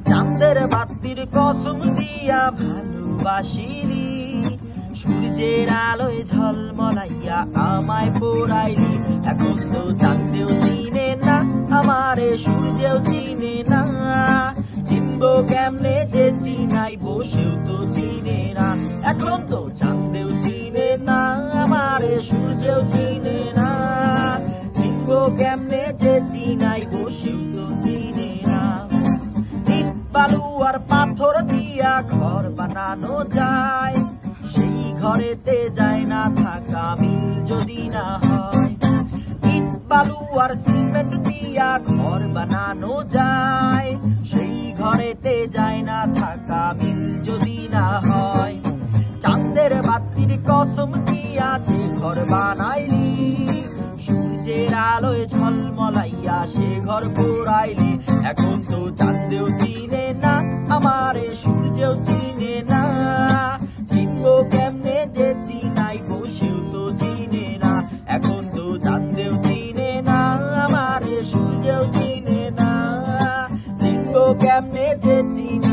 চাঁদের বাতির কসম দিয়া ভালোবাসিলি, সূর্যের আলোয় ঝলমলাইয়া আমায় পোড়াইলি। এখন তো চাঁদেও চিনে না আমারে, সূর্যেও চিনে না। চিনবো কেমনে যে চিনাইবো, সেও তো চিনে না। এখন তো চাঁদেও চিনে না আমারে, সূর্যেও চিনে না। চিনবো কেমনে যে চিনাইবো, সেও তো চিনে না। ইট বালু আর পাথর দিয়া ঘর বানানো যায়, সেই ঘরেতে যায় না থাকা মিল যদি না হয়। ইট বালু আর সিমেন্ট দিয়া ঘর বানানো যায়, সেই ঘরেতে যায় না থাকা মিল যদি না হয়। চাঁদের বাতির কসম দিয়া যে ঘর বানাইলি, সূর্যের আলোয় ঝলমলাইয়া সে ঘর পোড়াইলি। এখন তো চাঁদেও চিনে না আমারে, সূর্যেও চিনে না। চিনবো কেমনে যে চিনাইবো, সেও তো চিনে না। এখন তো চাঁদেও চিনে না আমারে, সূর্যেও চিনে না। চিনবো কেমনে যে চিনাইবো।